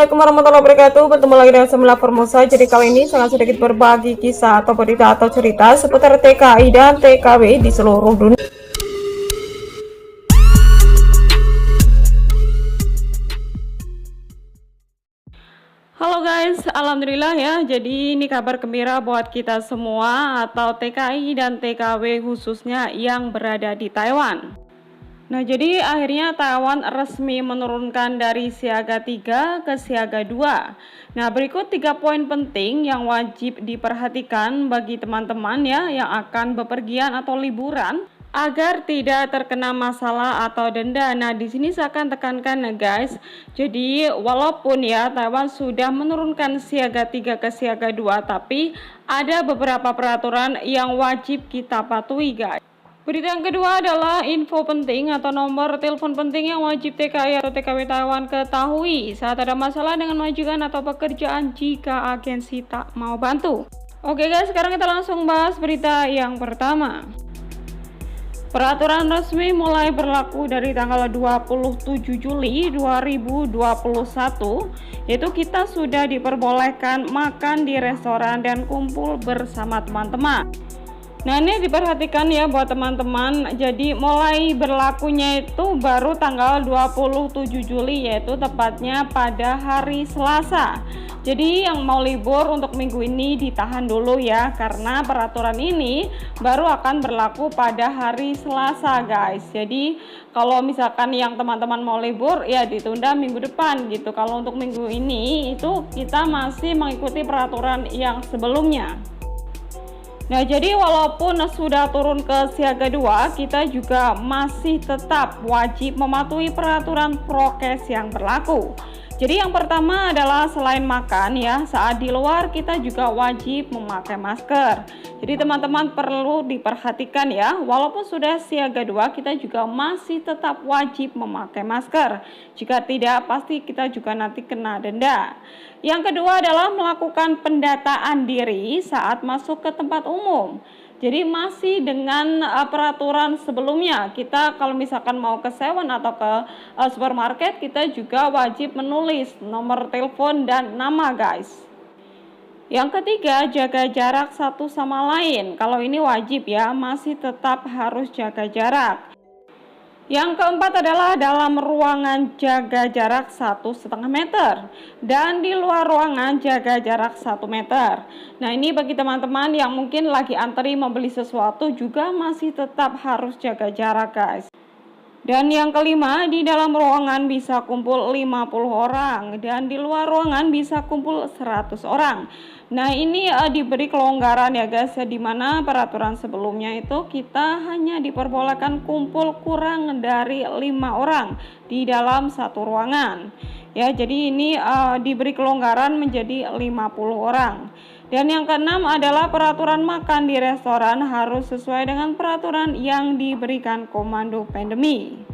Assalamualaikum warahmatullahi wabarakatuh. Bertemu lagi dengan Semula Formosa. Jadi kali ini sangat sedikit berbagi kisah atau berita atau cerita seputar TKI dan TKW di seluruh dunia. Halo guys, alhamdulillah ya. Jadi ini kabar gembira buat kita semua atau TKI dan TKW khususnya yang berada di Taiwan. Nah, jadi akhirnya Taiwan resmi menurunkan dari siaga 3 ke siaga 2. Nah, berikut 3 poin penting yang wajib diperhatikan bagi teman-teman ya yang akan bepergian atau liburan agar tidak terkena masalah atau denda. Nah, di sini saya akan tekankan ya guys. Jadi, walaupun ya Taiwan sudah menurunkan siaga 3 ke siaga 2, tapi ada beberapa peraturan yang wajib kita patuhi guys. Berita yang kedua adalah info penting atau nomor telepon penting yang wajib TKI atau TKW Taiwan ketahui saat ada masalah dengan majikan atau pekerjaan jika agensi tak mau bantu. Oke guys, sekarang kita langsung bahas berita yang pertama. Peraturan resmi mulai berlaku dari tanggal 27 Juli 2021, yaitu kita sudah diperbolehkan makan di restoran dan kumpul bersama teman-teman. Nah, ini diperhatikan ya buat teman-teman. Jadi mulai berlakunya itu baru tanggal 27 Juli, yaitu tepatnya pada hari Selasa. Jadi yang mau libur untuk minggu ini ditahan dulu ya, karena peraturan ini baru akan berlaku pada hari Selasa guys. Jadi kalau misalkan yang teman-teman mau libur ya ditunda minggu depan gitu. Kalau untuk minggu ini itu kita masih mengikuti peraturan yang sebelumnya. Nah, jadi walaupun sudah turun ke siaga 2, kita juga masih tetap wajib mematuhi peraturan prokes yang berlaku. Jadi yang pertama adalah selain makan ya, saat di luar kita juga wajib memakai masker. Jadi teman-teman perlu diperhatikan ya, walaupun sudah siaga 2, kita juga masih tetap wajib memakai masker. Jika tidak, pasti kita juga nanti kena denda. Yang kedua adalah melakukan pendataan diri saat masuk ke tempat umum. Jadi masih dengan peraturan sebelumnya, kita kalau misalkan mau ke Seven atau ke supermarket, kita juga wajib menulis nomor telepon dan nama guys. Yang ketiga, jaga jarak satu sama lain. Kalau ini wajib ya, masih tetap harus jaga jarak. Yang keempat adalah dalam ruangan jaga jarak 1,5 meter dan di luar ruangan jaga jarak 1 meter. Nah, ini bagi teman-teman yang mungkin lagi antri membeli sesuatu juga masih tetap harus jaga jarak guys. Dan yang kelima, di dalam ruangan bisa kumpul 50 orang dan di luar ruangan bisa kumpul 100 orang. Nah, ini diberi kelonggaran ya guys ya, dimana peraturan sebelumnya itu kita hanya diperbolehkan kumpul kurang dari 5 orang di dalam satu ruangan. Ya, jadi ini diberi kelonggaran menjadi 50 orang. Dan yang keenam adalah peraturan makan di restoran harus sesuai dengan peraturan yang diberikan komando pandemi.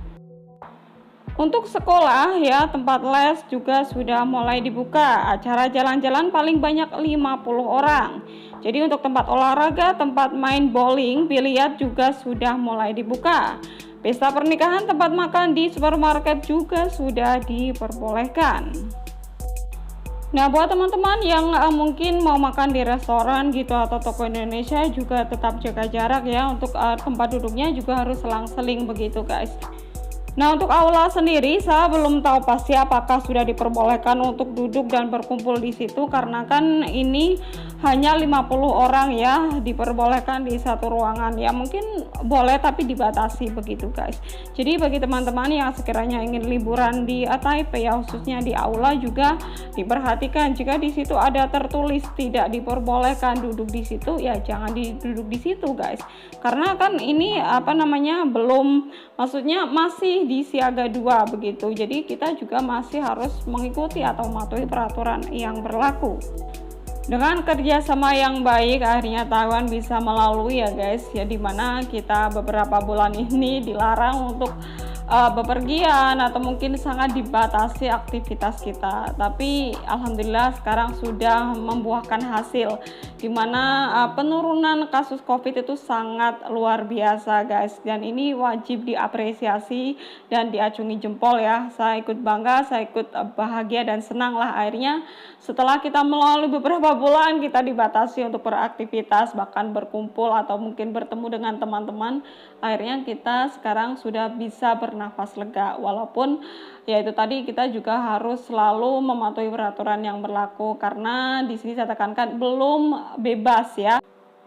Untuk sekolah ya, tempat les juga sudah mulai dibuka. Acara jalan-jalan paling banyak 50 orang. Jadi untuk tempat olahraga, tempat main bowling, biliar juga sudah mulai dibuka. Pesta pernikahan, tempat makan di supermarket juga sudah diperbolehkan. Nah, buat teman-teman yang mungkin mau makan di restoran gitu atau toko Indonesia juga tetap jaga jarak ya. Untuk tempat duduknya juga harus selang-seling begitu guys. Nah, untuk aula sendiri saya belum tahu pasti apakah sudah diperbolehkan untuk duduk dan berkumpul di situ, karena kan ini hanya 50 orang ya diperbolehkan di satu ruangan. Ya mungkin boleh tapi dibatasi begitu guys. Jadi bagi teman-teman yang sekiranya ingin liburan di Taipei ya, khususnya di aula juga diperhatikan jika di situ ada tertulis tidak diperbolehkan duduk di situ ya jangan duduk di situ guys. Karena kan ini belum, maksudnya masih di siaga 2 begitu. Jadi kita juga masih harus mengikuti atau mematuhi peraturan yang berlaku. Dengan kerjasama yang baik akhirnya Taiwan bisa melalui ya guys ya, dimana kita beberapa bulan ini dilarang untuk bepergian atau mungkin sangat dibatasi aktivitas kita. Tapi alhamdulillah sekarang sudah membuahkan hasil, dimana penurunan kasus COVID itu sangat luar biasa guys, dan ini wajib diapresiasi dan diacungi jempol ya. Saya ikut bangga, saya ikut bahagia dan senang lah akhirnya setelah kita melalui beberapa bulan kita dibatasi untuk beraktivitas, bahkan berkumpul atau mungkin bertemu dengan teman-teman, akhirnya kita sekarang sudah bisa bernafas lega. Walaupun ya itu tadi kita juga harus selalu mematuhi peraturan yang berlaku, karena di sini saya tekankan belum bebas ya.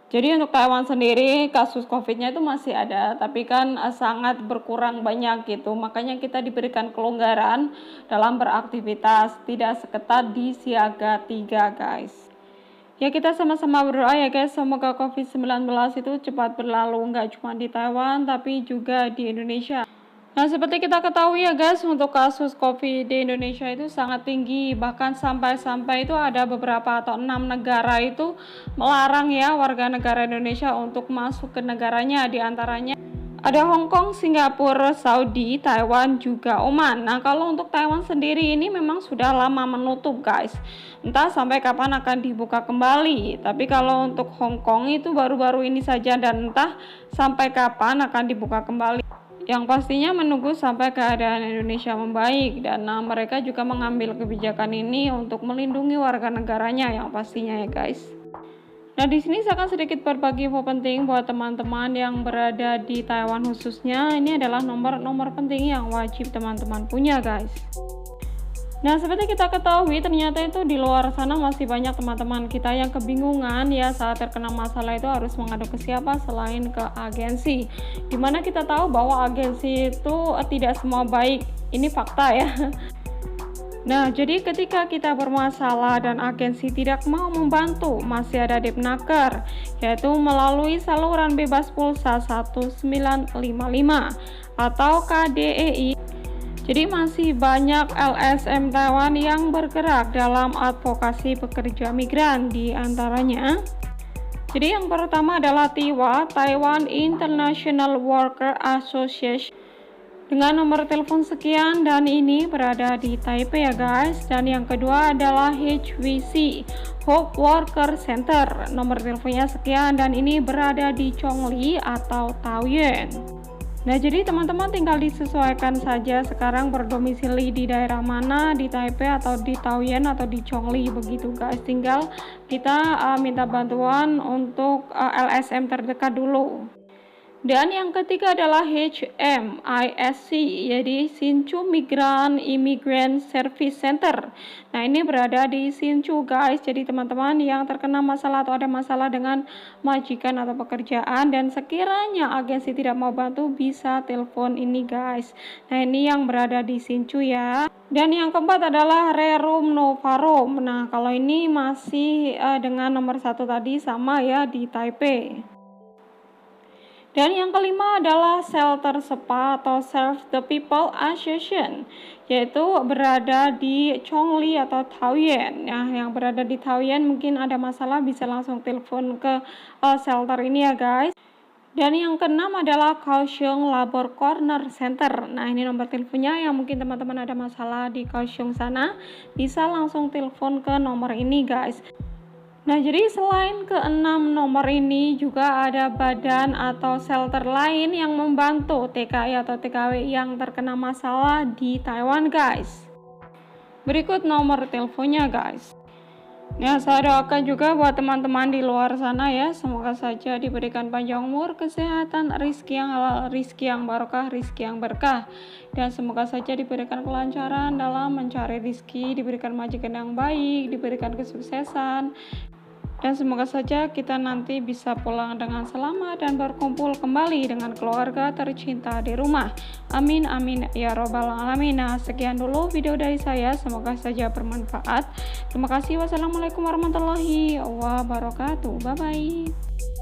Jadi untuk Taiwan sendiri kasus COVID-nya itu masih ada, tapi kan sangat berkurang banyak gitu. Makanya kita diberikan kelonggaran dalam beraktivitas, tidak seketat di siaga 3 guys. Ya kita sama-sama berdoa ya guys, semoga COVID-19 itu cepat berlalu, nggak cuma di Taiwan tapi juga di Indonesia. Nah seperti kita ketahui ya guys, untuk kasus COVID di Indonesia itu sangat tinggi, bahkan sampai-sampai itu ada beberapa atau 6 negara itu melarang ya warga negara Indonesia untuk masuk ke negaranya, diantaranya ada Hong Kong, Singapura, Saudi, Taiwan, juga Oman. Nah kalau untuk Taiwan sendiri ini memang sudah lama menutup guys, entah sampai kapan akan dibuka kembali. Tapi kalau untuk Hong Kong itu baru-baru ini saja, dan entah sampai kapan akan dibuka kembali. Yang pastinya menunggu sampai keadaan Indonesia membaik, dan mereka juga mengambil kebijakan ini untuk melindungi warga negaranya yang pastinya ya guys. Nah di sini saya akan sedikit berbagi info penting buat teman-teman yang berada di Taiwan khususnya. Ini adalah nomor penting yang wajib teman-teman punya guys. Nah seperti kita ketahui, ternyata itu di luar sana masih banyak teman-teman kita yang kebingungan ya saat terkena masalah itu harus mengadu ke siapa selain ke agensi. Dimana kita tahu bahwa agensi itu tidak semua baik, ini fakta ya. Nah, jadi ketika kita bermasalah dan agensi tidak mau membantu, masih ada Depnaker, yaitu melalui saluran bebas pulsa 1955 atau KDEI. Jadi masih banyak LSM Taiwan yang bergerak dalam advokasi pekerja migran, di antaranya. Jadi yang pertama adalah TIWA, Taiwan International Worker Association, dengan nomor telepon sekian, dan ini berada di Taipei ya guys. Dan yang kedua adalah HWC, Hope Worker Center, nomor teleponnya sekian, dan ini berada di Chongli atau Taoyuan. Nah jadi teman-teman tinggal disesuaikan saja sekarang berdomisili di daerah mana, di Taipei atau di Taoyuan atau di Chongli begitu guys. Tinggal kita minta bantuan untuk LSM terdekat dulu. Dan yang ketiga adalah HMISC, jadi Hsinchu Migrant Immigrant Service Center. Nah ini berada di Hsinchu guys. Jadi teman-teman yang terkena masalah atau ada masalah dengan majikan atau pekerjaan dan sekiranya agensi tidak mau bantu, bisa telepon ini guys. Nah ini yang berada di Hsinchu ya. Dan yang keempat adalah Rerum Novarum. Nah kalau ini masih dengan nomor 1 tadi sama ya, di Taipei. Dan yang kelima adalah Shelter SPA atau Serve the People Association, yaitu berada di Chongli atau Taoyuan. Nah, yang berada di Taoyuan mungkin ada masalah bisa langsung telepon ke shelter ini ya guys. Dan yang keenam adalah Kaohsiung Labor Corner Center. Nah, ini nomor teleponnya, yang mungkin teman-teman ada masalah di Kaohsiung sana, bisa langsung telepon ke nomor ini guys. Nah, jadi selain ke-6 nomor ini juga ada badan atau shelter lain yang membantu TKI atau TKW yang terkena masalah di Taiwan guys. Berikut nomor teleponnya guys. Nah, saya doakan juga buat teman-teman di luar sana ya, semoga saja diberikan panjang umur, kesehatan, rizki yang halal, rizki yang barokah, rizki yang berkah, dan semoga saja diberikan kelancaran dalam mencari rizki, diberikan majikan yang baik, diberikan kesuksesan, dan semoga saja kita nanti bisa pulang dengan selamat dan berkumpul kembali dengan keluarga tercinta di rumah. Amin amin ya robbal alamin. Nah, sekian dulu video dari saya, semoga saja bermanfaat. Terima kasih. Wassalamualaikum warahmatullahi wabarakatuh. Bye bye.